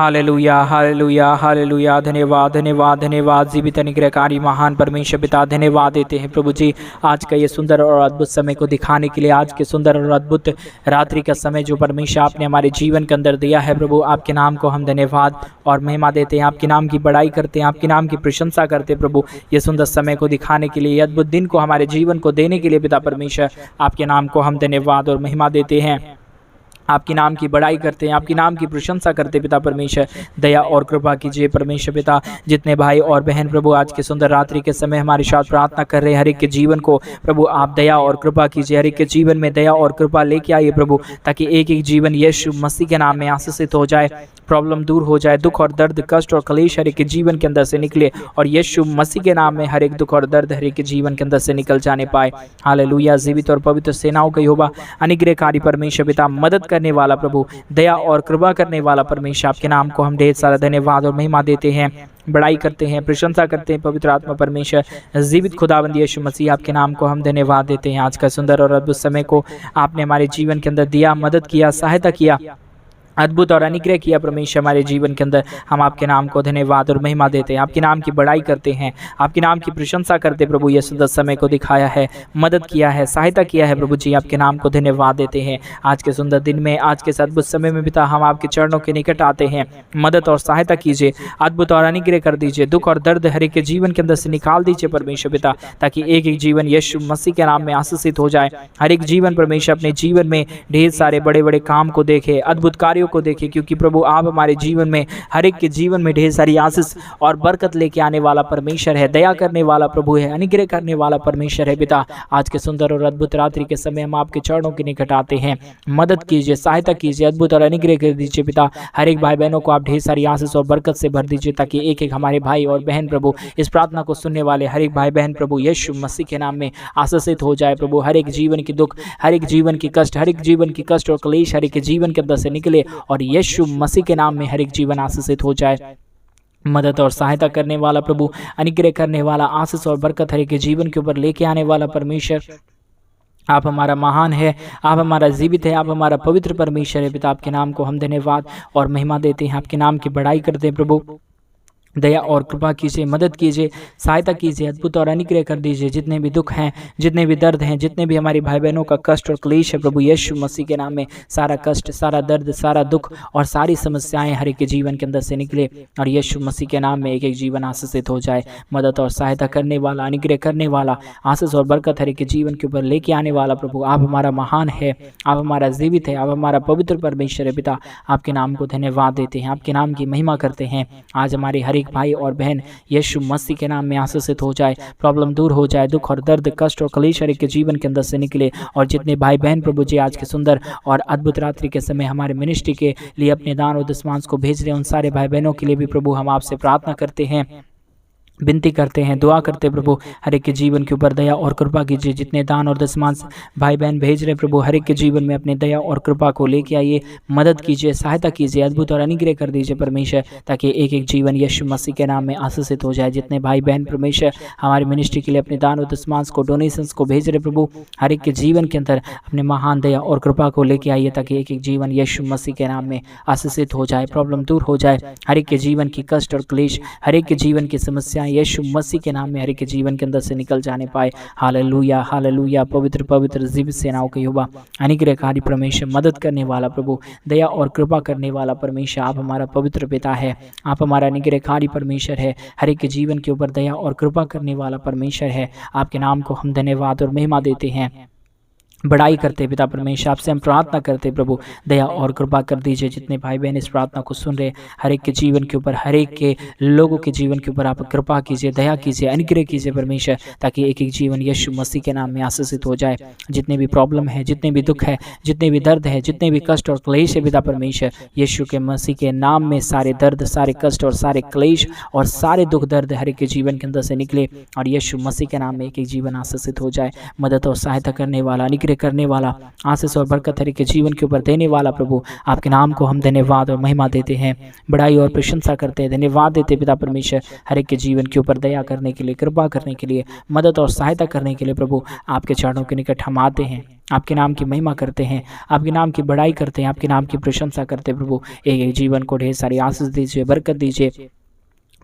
Hallelujah hallelujah hallelujah. धन्यवाद धन्यवाद धन्यवाद। जीवित अनुग्रहकारी महान परमेश्वर पिता, धन्यवाद देते हैं प्रभु जी आज का ये सुंदर और अद्भुत समय को दिखाने के लिए, आज के सुंदर और अद्भुत रात्रि का समय जो परमेश्वर आपने हमारे जीवन के अंदर दिया है प्रभु, आपके नाम को हम धन्यवाद और महिमा देते हैं, आपके नाम की बड़ाई करते हैं, आपके नाम की प्रशंसा करते हैं प्रभु। ये सुंदर समय को दिखाने के लिए, अद्भुत दिन को हमारे जीवन को देने के लिए पिता परमेश्वर आपके नाम को हम धन्यवाद और महिमा देते हैं, आपके नाम की बड़ाई करते हैं, आपके नाम की प्रशंसा करते हैं पिता परमेश्वर। दया और कृपा कीजिए परमेश्वर पिता, जितने भाई और बहन प्रभु आज के सुंदर रात्रि के समय हमारे साथ प्रार्थना कर रहे हैं, हर एक के जीवन को प्रभु आप दया और कृपा कीजिए, हर एक के जीवन में दया और कृपा लेके आइए प्रभु, ताकि एक एक जीवन यीशु मसीह के नाम में आशीषित हो जाए, प्रॉब्लम दूर हो जाए, दुख और दर्द कष्ट और क्लेश हर एक के जीवन के अंदर से निकले और यीशु मसीह के नाम में हर एक दुख और दर्द हर एक के जीवन के अंदर से निकल जाने पाए। हालेलुया। जीवित और पवित्र सेनाओं का यहोवा, अनुग्रहकारी परमेश्वर पिता, मदद करने वाला प्रभु, दया और कृपा करने वाला परमेश्वर, आपके नाम को हम ढेर सारा धन्यवाद और महिमा देते हैं, बड़ाई करते हैं, प्रशंसा करते हैं पवित्र आत्मा परमेश्वर। जीवित खुदावंद यीशु मसीह, आपके नाम को हम धन्यवाद देते हैं। आज का सुंदर और अद्भुत समय को आपने हमारे जीवन के अंदर दिया, मदद किया, सहायता किया, अद्भुत और अनुग्रह किया परमेश्वर हमारे जीवन के अंदर। हम आपके नाम को धन्यवाद और महिमा देते हैं, आपके नाम की बड़ाई करते हैं, आपके नाम की प्रशंसा करते प्रभु। ये सुंदर समय को दिखाया है, मदद किया है, सहायता किया है प्रभु जी, आपके नाम को धन्यवाद देते हैं। आज के सुंदर दिन में, आज के अद्भुत समय में पिता, हम आपके चरणों के निकट आते हैं, मदद और सहायता कीजिए, अद्भुत और अनुग्रह कर दीजिए, दुख और दर्द हर एक के जीवन के अंदर से निकाल दीजिए परमेश्वर पिता, ताकि एक एक जीवन यीशु मसीह के नाम में आशीषित हो जाए। हर एक जीवन परमेश्वर अपने जीवन में ढेर सारे बड़े बड़े काम को देखे, अद्भुत कार्यों को देखे, क्योंकि प्रभु आप हमारे जीवन में, हर एक के जीवन में ढेर सारी आशीष और बरकत लेके आने वाला परमेश्वर है, दया करने वाला प्रभु है, अनुग्रह करने वाला परमेश्वर है पिता। आज के सुंदर और अद्भुत रात्रि के समय हम आपके चरणों के निकट आते हैं, मदद कीजिए, सहायता कीजिए, अद्भुत और अनुग्रह कर दीजिए पिता। हर एक भाई बहनों को आप ढेर सारी आशीष और बरकत से भर दीजिए, ताकि एक एक हमारे भाई और बहन प्रभु, इस प्रार्थना को सुनने वाले हर एक भाई बहन प्रभु यीशु मसीह के नाम में आशीषित हो जाए प्रभु। हर एक जीवन की दुख, हर एक जीवन की कष्ट, हर एक जीवन की कष्ट और क्लेश हर एक के जीवन के अंदर से निकले और यीशु मसीह के नाम में हर एक जीवन आशीषित हो जाए। मदद और सहायता करने वाला प्रभु, अनुग्रह करने वाला, आशीष और बरकत हर एक के जीवन के ऊपर लेके आने वाला परमेश्वर, आप हमारा महान है, आप हमारा जीवित है, आप हमारा पवित्र परमेश्वर है पिता। आपके नाम को हम धन्यवाद और महिमा देते हैं, आपके नाम की बड़ाई करते हैं प्रभु। दया और कृपा कीजिए, मदद कीजिए, सहायता कीजिए, अद्भुत और अनुग्रह कर दीजिए। जितने भी दुख हैं, जितने भी दर्द हैं, जितने भी हमारी भाई बहनों का कष्ट और क्लेश है प्रभु यीशु मसीह के नाम में, सारा कष्ट, सारा दर्द, सारा दुख और सारी समस्याएं हर एक के जीवन के अंदर से निकले और यीशु मसीह के नाम में एक एक जीवन आशीषित हो जाए। मदद और सहायता करने वाला, अनुग्रह करने वाला, आशीष और बरकत हर एक के जीवन के ऊपर लेके आने वाला प्रभु, आप हमारा महान है, आप हमारा जीवित है, आप हमारा पवित्र परमेश्वर है पिता। आपके नाम को धन्यवाद देते हैं, आपके नाम की महिमा करते हैं। आज हमारे हर एक भाई और बहन यीशु मसीह के नाम में आशीषित हो जाए, प्रॉब्लम दूर हो जाए, दुख और दर्द, कष्ट और क्लेश हर एक के जीवन के अंदर से निकले और जितने भाई बहन प्रभु जी आज के सुंदर और अद्भुत रात्रि के समय हमारे मिनिस्ट्री के लिए अपने दान और दशमांश को भेज रहे हैं, उन सारे भाई बहनों के लिए भी प्रभु हम आपसे प्रार्थना करते हैं, विनती करते हैं, दुआ करते हैं प्रभु। हर एक के जीवन के ऊपर दया और कृपा कीजिए। जितने दान और दशमांश भाई बहन भेज रहे प्रभु, हर एक के जीवन में अपने दया और कृपा को लेके आइए, मदद कीजिए, सहायता कीजिए, अद्भुत और अनुग्रह कर दीजिए परमेश्वर, ताकि एक एक जीवन यीशु मसीह के नाम में आशीषित हो जाए। जितने भाई बहन परमेश्वर हमारे मिनिस्ट्री के लिए अपने दान और दशमांश को, डोनेशंस को भेज रहे प्रभु, हर एक के जीवन के अंदर अपने महान दया और कृपा को लेके आइए, ताकि एक एक जीवन यीशु मसीह के नाम में आशीषित हो जाए, प्रॉब्लम दूर हो जाए, हर एक के जीवन की कष्ट और क्लेश, हर एक के जीवन की समस्याएं यीशु मसीह के नाम में हर एक के जीवन के अंदर से निकल जाने पाए। Hallelujah hallelujah. पवित्र पवित्र जीवित सेनाओं के यहोवा, अनुग्रहकारी परमेश्वर, मदद करने वाला प्रभु, दया और कृपा करने वाला परमेश्वर, आप हमारा पवित्र पिता है, आप हमारा अनुग्रहकारी परमेश्वर है, हर एक के जीवन के ऊपर दया और कृपा करने वाला परमेश्वर है। आपके नाम को हम धन्यवाद और महिमा देते हैं, बड़ाई करते पिता परमेश्वर। आपसे हम प्रार्थना करते प्रभु, दया और कृपा कर दीजिए। जितने भाई बहन इस प्रार्थना को सुन रहे, हर एक के जीवन के ऊपर, हर एक के लोगों के जीवन के ऊपर आप कृपा कीजिए, दया कीजिए, अनुग्रह कीजिए परमेश्वर, ताकि एक एक जीवन यीशु मसीह के नाम में आशीषित हो जाए। जितने भी प्रॉब्लम है, जितने भी दुख है, जितने भी दर्द है, जितने भी कष्ट और क्लेश है पिता परमेश्वर, यीशु के मसीह के नाम में सारे दर्द, सारे कष्ट और सारे क्लेश और सारे दुख दर्द हर एक के जीवन के अंदर से निकले और यीशु मसीह के नाम में एक एक जीवन आशीषित हो जाए। मदद और सहायता करने वाला, अनुग्रह अनुग्रह करने वाला, आशीष और बरकत हर एक के जीवन के ऊपर देने वाला प्रभु, आपके नाम को हम धन्यवाद और महिमा देते हैं, बड़ाई और प्रशंसा करते हैं, धन्यवाद देते पिता परमेश्वर हर एक के जीवन के ऊपर दया करने के लिए, कृपा करने के लिए, मदद और सहायता करने के लिए प्रभु आपके चरणों के निकट हम आते हैं, आपके नाम की महिमा करते हैं, आपके नाम की बड़ाई करते हैं, आपके नाम की प्रशंसा करते हैं प्रभु। एक एक जीवन को ढेर सारी आशीष दीजिए, बरकत दीजिए,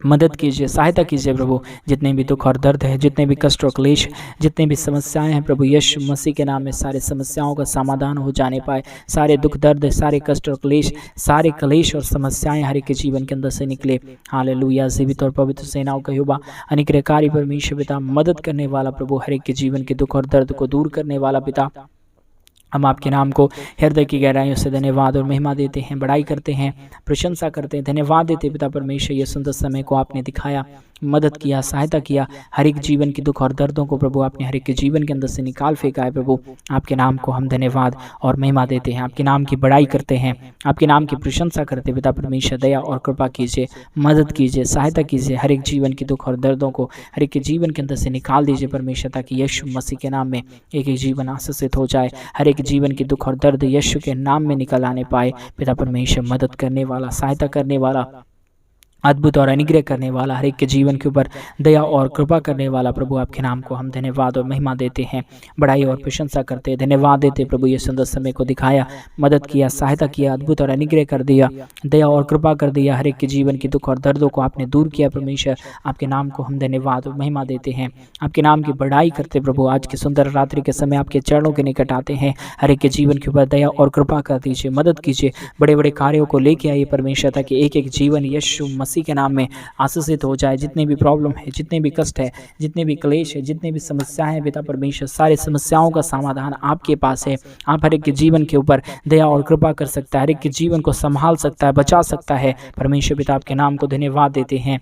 मदद कीजिए, सहायता कीजिए प्रभु। जितने भी दुख और दर्द है, जितने भी कष्ट और क्लेश, जितने भी समस्याएं हैं प्रभु यीशु मसीह के नाम में सारे समस्याओं का समाधान हो जाने पाए, सारे दुख दर्द, सारे कष्ट और क्लेश, सारे क्लेश और समस्याएं हर एक के जीवन के अंदर से निकले। हालेलुया। जीवित और पवित्र सेनाओं का यहोवा अनुग्रहकारी परमेश्वर पिता, मदद करने वाला प्रभु, हर एक के जीवन के दुख और दर्द को दूर करने वाला पिता, हम आपके नाम को हृदय की गहराइयों से धन्यवाद और महिमा देते हैं, बड़ाई करते हैं, प्रशंसा करते हैं, धन्यवाद देते पिता परमेश्वर। ये सुंदर समय को आपने दिखाया, मदद किया, सहायता किया, हर एक जीवन की दुख और दर्दों को प्रभु आपने हर एक के जीवन के अंदर से निकाल फेंका है प्रभु। आपके नाम को हम धन्यवाद और महिमा देते हैं, आपके नाम की बड़ाई करते हैं, आपके नाम की प्रशंसा करते पिता परमेश्वर। दया और कृपा कीजिए, मदद कीजिए, सहायता कीजिए, हर एक जीवन की दुख और दर्दों को हर एक के जीवन के अंदर से निकाल दीजिए परमेश्वर, ताकि यीशु मसीह के नाम में एक एक जीवन आशीषित हो जाए, हर एक जीवन की दुख और दर्द यीशु के नाम में निकल आने पाए पिता परमेश्वर। मदद करने वाला, सहायता करने वाला, अद्भुत और अनुग्रह करने वाला, हर एक के जीवन के ऊपर दया और कृपा करने वाला प्रभु, आपके नाम को हम धन्यवाद और महिमा देते हैं, बड़ाई और प्रशंसा करते हैं, धन्यवाद देते प्रभु। ये सुंदर समय को दिखाया, मदद किया, सहायता किया, अद्भुत और अनुग्रह कर दिया, दया और कृपा कर दिया, हर एक के जीवन की दुख और दर्दों को आपने दूर किया परमेश्वर। आपके नाम को हम धन्यवाद और महिमा देते हैं, आपके नाम की बड़ाई करते प्रभु। आज की सुंदर रात्रि के समय आपके चरणों के निकट आते हैं, हर एक के जीवन के ऊपर दया और कृपा कर दीजिए, मदद कीजिए, बड़े बड़े कार्यों को लेके आइए परमेश्वर, ताकि एक एक जीवन यीशु मसीह के नाम में आशीषित हो जाए। जितने भी प्रॉब्लम है, जितने भी कष्ट है, जितने भी क्लेश है, जितने भी समस्याएं हैं पिता परमेश्वर, सारे समस्याओं का समाधान आपके पास है। आप हर एक के जीवन के ऊपर दया और कृपा कर सकता है, हर एक के जीवन को संभाल सकता है, बचा सकता है परमेश्वर पिता। आपके नाम को धन्यवाद देते हैं,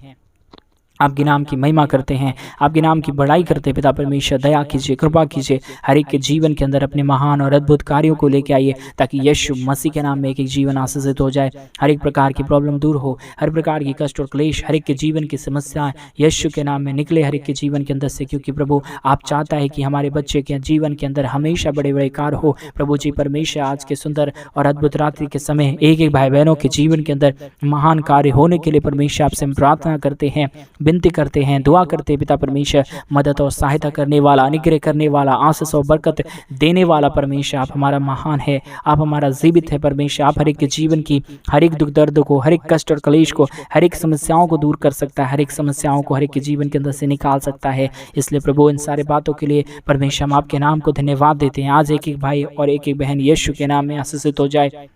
आपके नाम की महिमा करते हैं, आपके नाम की बड़ाई करते हैं पिता परमेश्वर। दया कीजिए, कृपा कीजिए, हर एक के जीवन के अंदर अपने महान और अद्भुत कार्यों को लेके आइए, ताकि यीशु मसीह के नाम में एक एक जीवन आशीषित हो जाए, हर एक प्रकार की प्रॉब्लम दूर हो, हर प्रकार की कष्ट और क्लेश, हर एक के जीवन की समस्याएं यीशु के नाम में निकले हर एक के जीवन के अंदर से। क्योंकि प्रभु आप चाहता है कि हमारे बच्चे के जीवन के अंदर हमेशा बड़े बड़े कार्य हो प्रभु जी परमेश्वर। आज के सुंदर और अद्भुत रात्रि के समय एक एक भाई बहनों के जीवन के अंदर महान कार्य होने के लिए परमेश्वर आपसे हम प्रार्थना करते हैं, विनती करते हैं, दुआ करते हैं पिता परमेश्वर। मदद और सहायता करने वाला, अनुग्रह करने वाला, आशीष और बरकत देने वाला परमेश्वर, आप हमारा महान है, आप हमारा जीवित है परमेश्वर। आप हर एक के जीवन की हर एक दुख दर्द को, हर एक कष्ट और क्लेश को, हर एक समस्याओं को दूर कर सकता है, हर एक समस्याओं को हर एक के जीवन के अंदर से निकाल सकता है। इसलिए प्रभु इन सारे बातों के लिए परमेश्वर हम आपके नाम को धन्यवाद देते हैं। आज एक एक भाई और एक एक बहन यीशु के नाम में आशीषित हो जाए,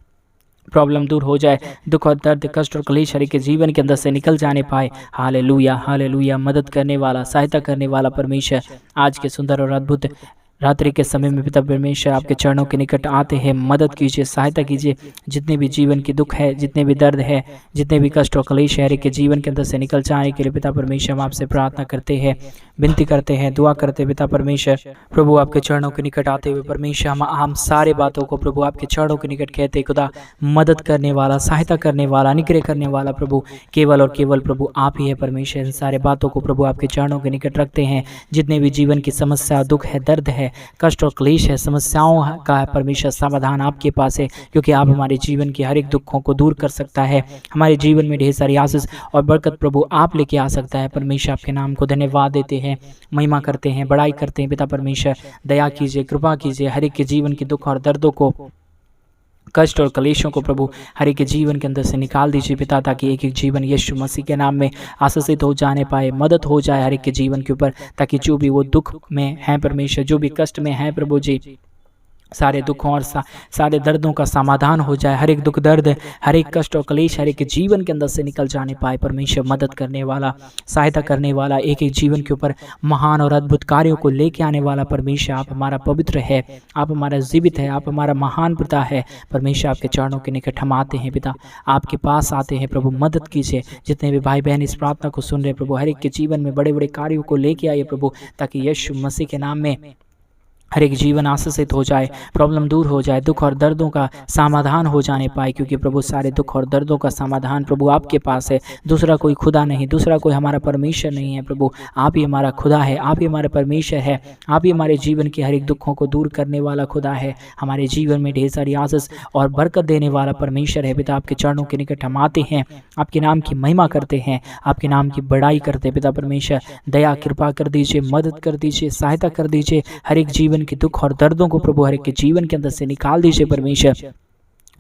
प्रॉब्लम दूर हो जाए, दुख और दर्द, कष्ट और क्लेश हर एक के जीवन के अंदर से निकल जाने पाए। Hallelujah, hallelujah. मदद करने वाला, सहायता करने वाला परमेश्वर, आज के सुंदर और अद्भुत रात्रि के समय में पिता परमेश्वर आपके चरणों के निकट आते हैं। मदद कीजिए, सहायता कीजिए, जितने भी जीवन की दुख है, जितने भी दर्द है, जितने भी कष्ट और क्लेश है हर एक के जीवन के अंदर से निकल जाने के लिए पिता परमेश्वर हम आपसे प्रार्थना करते हैं, विनती करते हैं, दुआ करते हैं पिता परमेश्वर। प्रभु आपके चरणों के निकट आते हुए परमेश्वर हम सारे बातों को प्रभु आपके चरणों के निकट कहते खुदा, मदद करने वाला, सहायता करने वाला, अनुग्रह करने वाला प्रभु केवल और केवल प्रभु आप ही है परमेश्वर। इन सारे बातों को प्रभु आपके चरणों के निकट रखते हैं। जितने भी जीवन की समस्या, दुख है, दर्द है, कष्ट और क्लेश है, समस्याओं का परमेश्वर समाधान आपके पास है, क्योंकि आप हमारे जीवन के हर एक दुखों को दूर कर सकता है। हमारे जीवन में ढेर सारी आशीष और बरकत प्रभु आप लेके आ सकता है परमेश्वर। आपके नाम को धन्यवाद देते हैं, महिमा करते हैं, बड़ाई करते हैं पिता परमेश्वर। दया कीजिए, कृपा कीजिए, हर एक के जीवन के दुख और दर्दों को, कष्ट और कलेशों को प्रभु हर एक के जीवन के अंदर से निकाल दीजिए पिता, ताकि एक एक जीवन यीशु मसीह के नाम में आशीषित हो जाने पाए, मदद हो जाए हर एक के जीवन के ऊपर, ताकि जो भी वो दुख में है परमेश्वर, जो भी कष्ट में है प्रभु जी, सारे दुखों और सारे दर्दों का समाधान हो जाए। हर एक दुख दर्द, हर एक कष्ट और क्लेश हर एक के जीवन के अंदर से निकल जाने पाए परमेश्वर। मदद करने वाला, सहायता करने वाला, एक एक जीवन के ऊपर महान और अद्भुत कार्यों को लेके आने वाला परमेश्वर आप हमारा पवित्र है, आप हमारा जीवित है, आप हमारा महान पिता है परमेश्वर। आपके चरणों के निकट हम आते हैं पिता, आपके पास आते हैं प्रभु। मदद कीजिए, जितने भी भाई बहन इस प्रार्थना को सुन रहे प्रभु, हर एक के जीवन में बड़े बड़े कार्यों को लेके आइए प्रभु, ताकि यीशु मसीह के नाम में हर एक जीवन आशीषित हो जाए, प्रॉब्लम दूर हो जाए, दुख और दर्दों का समाधान हो जाने पाए, क्योंकि प्रभु सारे दुख और दर्दों का समाधान प्रभु आपके पास है। दूसरा कोई खुदा नहीं, दूसरा कोई हमारा परमेश्वर नहीं है प्रभु, आप ही हमारा खुदा है, आप ही हमारा परमेश्वर है, आप ही हमारे जीवन के हर एक दुखों को दूर करने वाला खुदा है, हमारे जीवन में ढेर सारी आशीष और बरकत देने वाला परमेश्वर है। पिता आपके चरणों के निकट हम आते हैं, आपके नाम की महिमा करते हैं, आपके नाम की बड़ाई करते हैं। पिता परमेश्वर दया कृपा कर दीजिए, मदद कर दीजिए, सहायता कर दीजिए, हर एक जीवन के दुख और दर्दों को प्रभु हर एक के जीवन के अंदर से निकाल दीजिए परमेश्वर,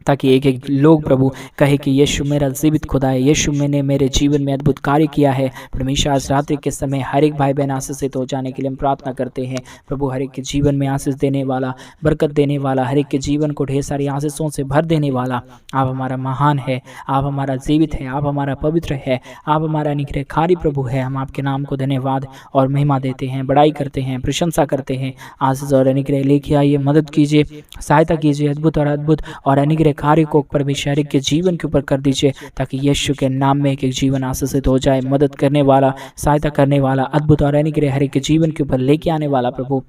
ताकि एक एक लोग प्रभु कहे कि यीशु मेरा जीवित खुदा है, यीशु मैंने मेरे जीवन में अद्भुत कार्य किया है। परमेश्वर आज रात्रि के समय हर एक भाई बहन आशीषित हो जाने के लिए हम प्रार्थना करते हैं प्रभु, हर एक के जीवन में आशीष देने वाला, बरकत देने वाला, हर एक के जीवन को ढेर सारी आशीषों से भर देने वाला आप हमारा महान है, आप हमारा जीवित है, आप हमारा पवित्र है, आप हमारा निग्रहकारी प्रभु है। हम आपके नाम को धन्यवाद और महिमा देते हैं, बड़ाई करते हैं, प्रशंसा करते हैं। आशीष और अनुग्रह लेके आइए, मदद कीजिए, सहायता कीजिए, अद्भुत और अनुग्रह कार्य को परमेश्वर के जीवन के ऊपर कर दीजिए, ताकि यीशु के नाम में एक एक जीवन आशीषित हो जाए। मदद करने वाला, सहायता करने वाला, अद्भुत और अनुग्रह हर एक के जीवन के ऊपर लेके आने वाला प्रभु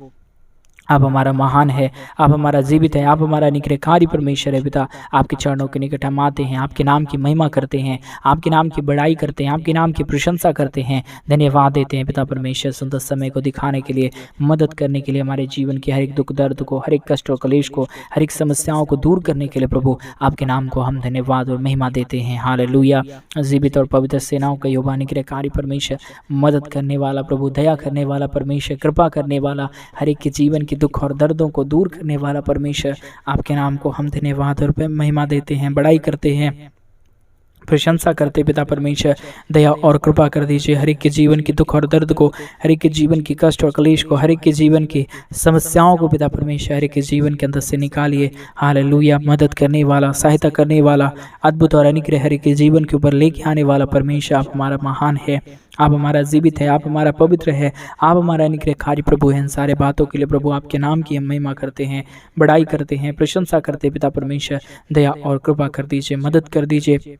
आप हमारा महान है, आप हमारा जीवित है, आप हमारा निग्रहकारी परमेश्वर है। पिता आपके चरणों के निकट हम आते हैं, आपके नाम की महिमा करते हैं, आपके नाम की बड़ाई करते हैं, आपके नाम की प्रशंसा करते हैं, धन्यवाद देते हैं पिता परमेश्वर सुंदर समय को दिखाने के लिए, मदद करने के लिए, हमारे जीवन के हर एक दुख दर्द को, हर एक कष्ट और कलेश को, हर एक समस्याओं को दूर करने के लिए प्रभु आपके नाम को हम धन्यवाद और महिमा देते हैं। हालेलुया। जीवित और पवित्र सेनाओं का यहोवा निग्रहकारी परमेश्वर, मदद करने वाला प्रभु, दया करने वाला परमेश्वर, कृपा करने वाला, हर एक के जीवन की दुख और दर्दों को दूर करने वाला परमेश्वर, आपके नाम को हम धन्यवाद और महिमा देते हैं, बड़ाई करते हैं, प्रशंसा करते। पिता परमेश्वर दया और कृपा कर दीजिए, हर एक के जीवन की दुख और दर्द को, हर एक के जीवन की कष्ट और कलेश को, हर एक के जीवन की समस्याओं को पिता परमेश्वर हर एक के जीवन के अंदर से निकालिए। हालेलुया। मदद करने वाला, सहायता करने वाला, अद्भुत और अनुग्रह हर एक के जीवन के ऊपर लेके आने वाला परमेश्वर आप हमारा महान है, आप हमारा जीवित है, आप हमारा पवित्र है, आप हमारा अनुग्रहकारी प्रभु हैं। इन सारे बातों के लिए प्रभु आपके नाम की हम महिमा करते हैं, बड़ाई करते हैं, प्रशंसा करते हैं। पिता परमेश्वर दया और कृपा कर दीजिए, मदद कर दीजिए,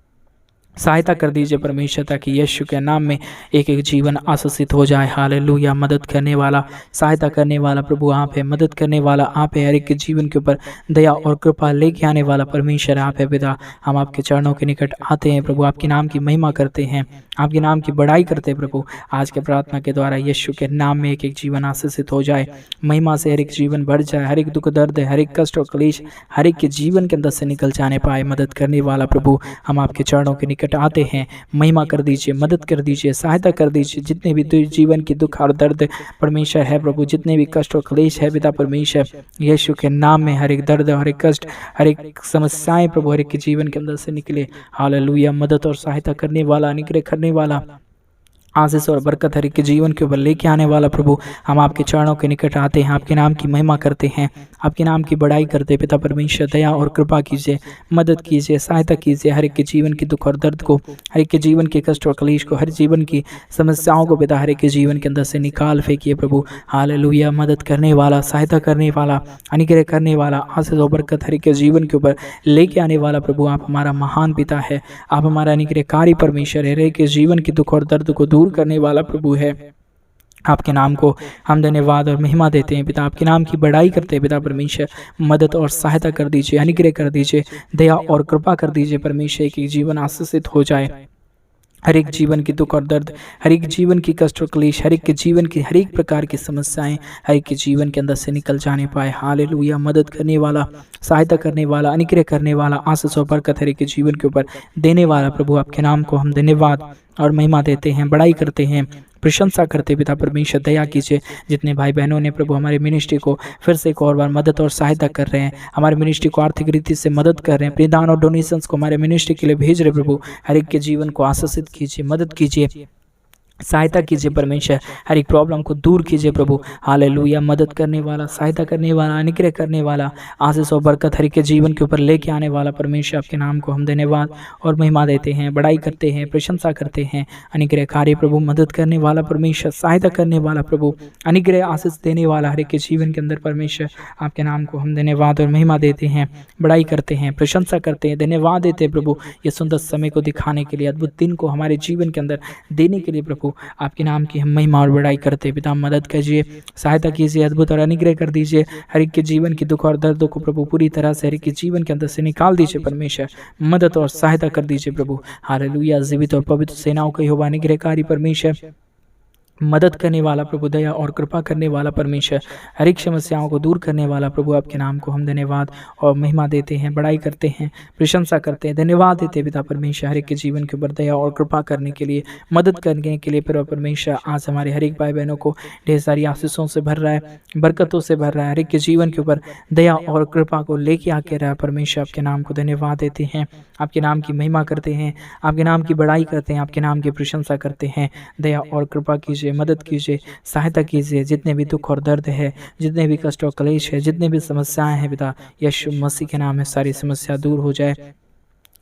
सहायता कर दीजिए परमेश्वर, ताकि यीशु के नाम में एक एक जीवन आशीषित हो जाए। हालेलुया। मदद करने वाला, सहायता करने वाला प्रभु आप है, मदद करने वाला आप है, हर एक के जीवन के ऊपर दया और कृपा लेके आने वाला परमेश्वर आप है। पिता हम आपके चरणों के निकट आते हैं प्रभु, आपके नाम की महिमा करते हैं, आपके नाम की बड़ाई करते हैं प्रभु। आज के प्रार्थना के द्वारा यीशु के नाम में एक एक जीवन आशीषित हो जाए, महिमा से हर एक जीवन बढ़ जाए, हर एक दुख दर्द, हर एक कष्ट और क्लेश हर एक के जीवन के अंदर से निकल जाने पाए। मदद करने वाला प्रभु हम आपके चरणों के निकट आते हैं, महिमा कर दीजिए, मदद कर दीजिए, सहायता कर दीजिए। जितने भी जीवन की दुख और दर्द परमेश्वर है प्रभु, जितने भी कष्ट और क्लेश है पिता परमेश्वर यीशु के नाम में हर एक दर्द, हर एक कष्ट, हर एक समस्याएं प्रभु हर एक के जीवन के अंदर से निकले। हालेलुया। मदद और सहायता करने वाला, अनुग्रह करने वाला, आशीष और बरकत हर एक के जीवन के ऊपर लेके आने वाला प्रभु हम आपके चरणों के निकट आते हैं, आपके नाम की महिमा करते हैं, आपके नाम की बड़ाई करते हैं। पिता परमेश्वर दया और कृपा कीजिए, मदद कीजिए, सहायता कीजिए, हर एक के जीवन के दुख और दर्द को, हर एक के जीवन के कष्ट और कलेश को, हर जीवन की समस्याओं को पिता हर एक के जीवन के अंदर से निकाल फेंकिए प्रभु। हालेलुया। मदद करने वाला, सहायता करने वाला, अनुग्रह करने वाला, आशीष और बरकत हर एक के जीवन के ऊपर लेके आने वाला प्रभु आप हमारा महान पिता है, आप हमारा अनुग्रहकारी परमेश्वर है, हर एक के जीवन की दुख और दर्द को दूर करने वाला प्रभु है। आपके नाम को हम धन्यवाद और महिमा देते हैं पिता, आपके नाम की बड़ाई करते हैं पिता परमेश्वर। मदद और सहायता कर दीजिए, अनुग्रह कर दीजिए, दया और कृपा कर दीजिए परमेश्वर, कि जीवन आशीषित हो जाए, हर एक जीवन की दुख और दर्द, हर एक जीवन की कष्ट और क्लेश, हर एक के जीवन की हर एक प्रकार की समस्याएं हर एक के जीवन के अंदर से निकल जाने पाए। हालेलुया। मदद करने वाला, सहायता करने वाला, अनुग्रह करने वाला, आशीष और बरकत हर एक के जीवन के ऊपर देने वाला प्रभु आपके नाम को हम धन्यवाद और महिमा देते हैं, बड़ाई करते हैं, प्रशंसा करते पिता परमेश्वर। दया कीजिए, जितने भाई बहनों ने प्रभु हमारे मिनिस्ट्री को फिर से एक और बार मदद और सहायता कर रहे हैं, हमारे मिनिस्ट्री को आर्थिक रीति से मदद कर रहे हैं, प्रदान और डोनेशंस को हमारे मिनिस्ट्री के लिए भेज रहे प्रभु, हर एक के जीवन को आशीषित कीजिए, मदद कीजिए, सहायता कीजिए परमेश्वर, हर एक प्रॉब्लम को दूर कीजिए प्रभु। हालेलुया। मदद करने वाला, सहायता करने वाला, अनुग्रह करने वाला, आशीष और बरकत हर एक के जीवन के ऊपर लेके आने वाला परमेश्वर आपके नाम को हम धन्यवाद और महिमा देते हैं, बड़ाई करते हैं, प्रशंसा करते हैं। अनुग्रहकारी प्रभु, मदद करने वाला परमेश्वर, सहायता करने वाला प्रभु, अनुग्रह आशीष देने वाला हर एक के जीवन के अंदर परमेश्वर आपके नाम को हम धन्यवाद और महिमा देते हैं, बड़ाई करते हैं, प्रशंसा करते हैं, धन्यवाद देते हैं प्रभु, ये सुंदर समय को दिखाने के लिए, अद्भुत दिन को हमारे जीवन के अंदर देने के लिए प्रभु प्रभु आपके नाम की हम महिमा और बड़ाई करते पिता। मदद कीजिए, सहायता कीजिए, अद्भुत और अनुग्रह कर दीजिए। हर एक के जीवन के दुख और दर्दों को प्रभु पूरी तरह से हर एक के जीवन के अंदर से निकाल दीजिए परमेश्वर। मदद और सहायता कर दीजिए प्रभु। हालेलुया। जीवित और पवित्र सेनाओं का यहोवा अनुग्रहकारी परमेश्वर, मदद करने वाला प्रभु, दया और कृपा करने वाला परमेश्वर, हर एक समस्याओं को दूर करने वाला प्रभु, आपके नाम को हम धन्यवाद और महिमा देते हैं, बड़ाई करते हैं, प्रशंसा करते हैं, धन्यवाद देते हैं पिता परमेश्वर। हर एक के जीवन के ऊपर दया और कृपा करने के लिए, मदद करने के लिए प्रभु परमेश्वर। आज हमारे हर एक भाई बहनों को ढेर सारी आशीषों से भर रहा है, बरकतों से भर रहा है। हर एक के जीवन के ऊपर दया और कृपा को लेके आके रहा है परमेश्वर। आपके नाम को धन्यवाद देते हैं, आपके नाम की महिमा करते हैं, आपके नाम की बड़ाई करते हैं, आपके नाम की प्रशंसा करते हैं। दया और कृपा कीजिए, मदद कीजिए, सहायता कीजिए। जितने भी दुख और दर्द है, जितने भी कष्ट और क्लेश है, जितने भी समस्याएं हैं पिता, यीशु मसीह के नाम में सारी समस्या दूर हो जाए,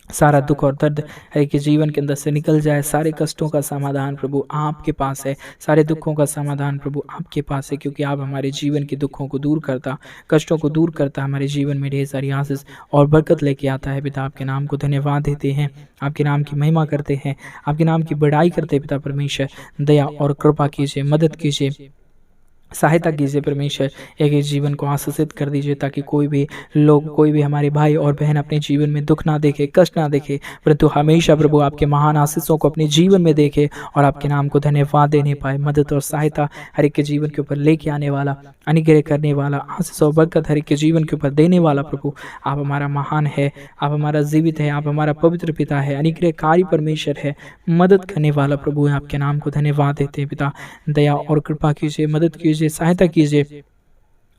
सारा दुख और दर्द हर एक के जीवन के अंदर से निकल जाए। सारे कष्टों का समाधान प्रभु आपके पास है, सारे दुखों का समाधान प्रभु आपके पास है, क्योंकि आप हमारे जीवन के दुखों को दूर करता, कष्टों को दूर करता, हमारे जीवन में ढेर सारी आशीष और बरकत लेके आता है पिता। आपके नाम को धन्यवाद देते हैं, आपके नाम की महिमा करते हैं, आपके नाम की बड़ाई करते हैं पिता परमेश्वर। दया और कृपा कीजिए, मदद कीजिए, सहायता कीजिए परमेश्वर। एक एक जीवन को आशीषित कर दीजिए, ताकि कोई भी हमारे भाई और बहन अपने जीवन में दुख ना देखे, कष्ट ना देखे, परंतु हमेशा प्रभु आपके महान आशीषों को अपने जीवन में देखे और आपके नाम को धन्यवाद देने पाए। मदद और सहायता हर एक के जीवन के ऊपर लेके आने वाला, अनुग्रह करने वाला, आशीष और बरकत हर एक के जीवन के ऊपर देने वाला प्रभु आप हमारा महान है, आप हमारा जीवित है, आप हमारा पवित्र पिता है, अनुग्रहकारी परमेश्वर है, मदद करने वाला प्रभु है। आपके नाम को धन्यवाद देते हैं पिता। दया और कृपा कीजिए, मदद कीजिए, सहायता कीजिए,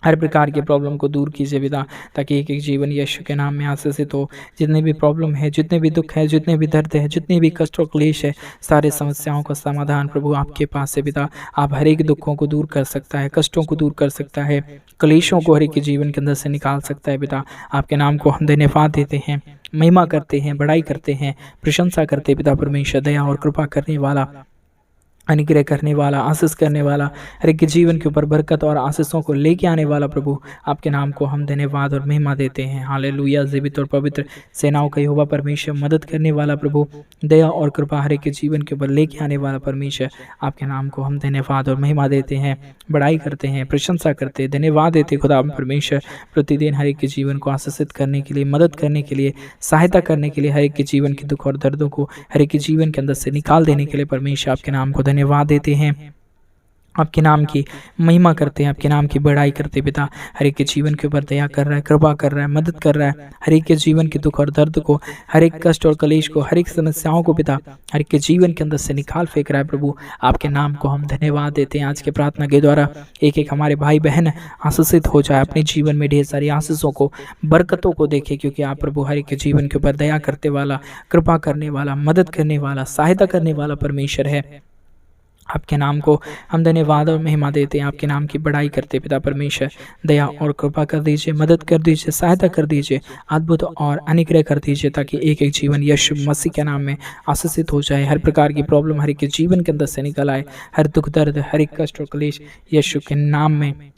हर प्रकार के प्रॉब्लम को दूर कीजिए पिता, ताकि एक एक जीवन यीशु के नाम में आशीषित हो। जितने भी प्रॉब्लम है, जितने भी दुख है, जितने भी दर्द है, जितने भी कष्ट और क्लेश है, सारे समस्याओं का समाधान प्रभु आपके पास है पिता। आप हर एक दुखों को दूर कर सकता है, कष्टों को दूर कर सकता है, क्लेशों को हर एक के जीवन के अंदर से निकाल सकता है पिता। आपके नाम को हम धन्यवाद देते हैं, महिमा करते हैं, बड़ाई करते हैं, प्रशंसा करते हैं पिता परमेश्वर। दया और कृपा करने वाला, अनुग्रह करने वाला, आशीष करने वाला, हर एक के जीवन के ऊपर बरकत और आशीषों को लेके आने वाला प्रभु आपके नाम को हम धन्यवाद और महिमा देते हैं। हालेलुया। जीवित और पवित्र सेनाओं का यहोवा परमेश्वर, मदद करने वाला प्रभु, दया और कृपा हर एक के जीवन के ऊपर लेके आने वाला परमेश्वर, आपके नाम को हम धन्यवाद और महिमा देते हैं, बड़ाई करते हैं, प्रशंसा करते हैं, धन्यवाद देते खुदा परमेश्वर। प्रतिदिन हर एक के जीवन को आशीषित करने के लिए, मदद करने के लिए, सहायता करने के लिए, हर एक के जीवन के दुख और दर्दों को हर एक के जीवन के अंदर से निकाल देने के लिए परमेश्वर आपके नाम को धन्यवाद देते हैं, आपके नाम की महिमा करते हैं, आपके नाम की बड़ाई करते पिता। हर एक के जीवन के ऊपर दया कर रहा है, कृपा कर रहा है, मदद कर रहा है, हर एक के जीवन के दुख और दर्द को, हर एक कष्ट और कलेश को, हर एक समस्याओं को पिता हर एक के जीवन के अंदर से निकाल फेंक रहा है प्रभु। आपके नाम को हम धन्यवाद देते हैं। आज के प्रार्थना के द्वारा एक एक हमारे भाई बहन आशीषित हो जाए, अपने जीवन में ढेर सारी आशीषों को, बरकतों को देखे, क्योंकि आप प्रभु हर एक के जीवन के ऊपर दया करते वाला, कृपा करने वाला, मदद करने वाला, सहायता करने वाला परमेश्वर है। आपके नाम को हम धन्यवाद और महिमा देते हैं, आपके नाम की बड़ाई करते पिता परमेश्वर। दया और कृपा कर दीजिए, मदद कर दीजिए, सहायता कर दीजिए, अद्भुत और अनुग्रह कर दीजिए, ताकि एक एक जीवन यीशु मसीह के नाम में आशीषित हो जाए। हर प्रकार की प्रॉब्लम हर एक के जीवन के अंदर से निकल आए, हर दुख दर्द, हर एक कष्ट और क्लेश यीशु के नाम में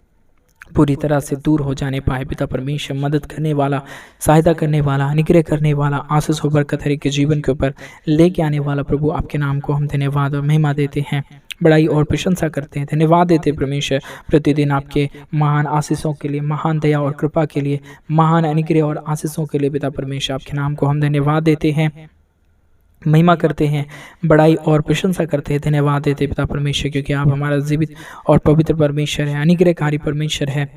पूरी तरह से दूर हो जाने पाए पिता परमेश्वर। मदद करने वाला, सहायता करने वाला, अनुग्रह करने वाला, आशीष और बरकत हर एक के जीवन के ऊपर लेके आने वाला प्रभु आपके नाम को हम धन्यवाद और महिमा देते हैं, बड़ाई और प्रशंसा करते हैं, धन्यवाद देते हैं परमेश्वर। प्रतिदिन आपके महान आशीषों के लिए, महान दया और कृपा के लिए, महान अनुग्रह और आशीषों के लिए पिता परमेश्वर आपके नाम को हम धन्यवाद देते हैं, महिमा करते हैं, बड़ाई और प्रशंसा करते हैं, धन्यवाद देते पिता परमेश्वर, क्योंकि आप हमारा जीवित और पवित्र परमेश्वर है, अनुग्रहकारी परमेश्वर है।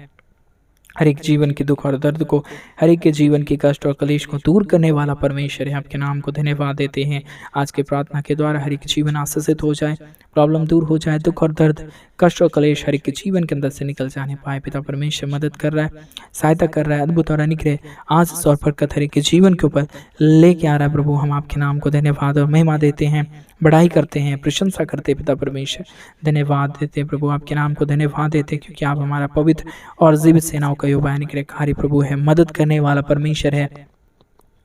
हर एक जीवन के दुख और दर्द को, हर एक के जीवन के कष्ट और कलेश को दूर करने वाला परमेश्वर है। आपके नाम को धन्यवाद देते हैं। आज के प्रार्थना के द्वारा हर एक जीवन आशीषित हो जाए, प्रॉब्लम दूर हो जाए, दुख और दर्द, कष्ट और कलेश हर एक के जीवन के अंदर से निकल जाने पाए। पिता परमेश्वर मदद कर रहा है, सहायता कर रहा है, अद्भुत और अनुग्रह आशीष और बरकत हर एक के जीवन के ऊपर लेके आ रहा है प्रभु। हम आपके नाम को धन्यवाद और महिमा देते हैं, बड़ाई करते हैं, प्रशंसा करते हैं पिता परमेश्वर। धन्यवाद देते हैं प्रभु, आपके नाम को धन्यवाद देते हैं, क्योंकि आप हमारा पवित्र और जीवित सेनाओं का यहोवा अनुग्रहकारी प्रभु है, मदद करने वाला परमेश्वर है।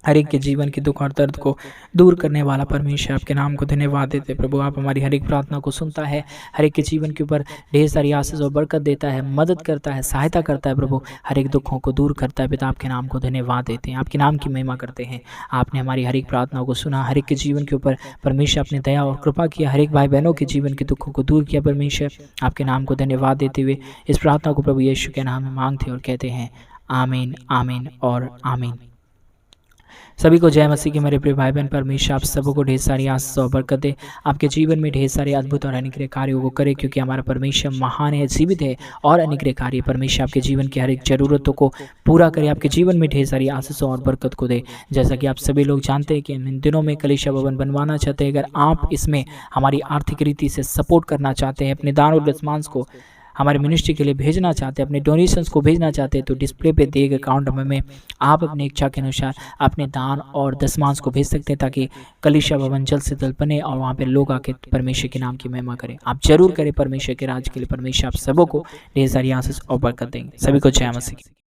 हर एक के जीवन के दुख और दर्द को दूर करने वाला परमेश्वर, आपके नाम को धन्यवाद देते प्रभु। आप हमारी हर एक प्रार्थना को सुनता है, हर एक के जीवन के ऊपर ढेर सारी आशीष और बरकत देता है, मदद करता है, सहायता करता है प्रभु, हर एक दुखों को दूर करता है। पिता आपके नाम को धन्यवाद देते हैं, आपके नाम की महिमा करते हैं। आपने हमारी हर एक प्रार्थनाओं को सुना, हर एक के जीवन के ऊपर परमेश्वर अपने दया और कृपा किया, हर एक भाई बहनों के जीवन के दुखों को दूर किया परमेश्वर। आपके नाम को धन्यवाद देते हुए इस प्रार्थना को प्रभु यीशु के नाम में मांगते और कहते हैं आमीन, आमीन और आमीन। सभी को जय मसीह के मेरे प्रिय भाई बहन। परमेश्वर आप सबों को ढेर सारी आशीष और बरकत दे, आपके जीवन में ढेर सारे अद्भुत और अनुग्रह कार्यों को करे, क्योंकि हमारा परमेश्वर महान है, जीवित है और अनुग्रह कार्य। परमेश्वर आपके जीवन की हर एक जरूरतों को पूरा करे, आपके जीवन में ढेर सारी आशीषों और बरकत को दे। जैसा कि आप सभी लोग जानते हैं कि हम इन दिनों में कलीसिया भवन बनवाना चाहते हैं। अगर आप इसमें हमारी आर्थिक रीति से सपोर्ट करना चाहते हैं, अपने दान और दशमांश को हमारे मिनिस्ट्री के लिए भेजना चाहते हैं, अपने डोनेशंस को भेजना चाहते हैं, तो डिस्प्ले पे दिए गए अकाउंट नंबर में आप अपने इच्छा के अनुसार अपने दान और दशमांश को भेज सकते हैं, ताकि कलीसिया भवन जल्द से जल्द बने और वहाँ पे लोग आके परमेश्वर के नाम की महिमा करें। आप जरूर करें परमेश्वर के राज के लिए। परमेश्वर आप सबों को ढेर सारी आशीष और बरकत देंगे। सभी को जय मसीह।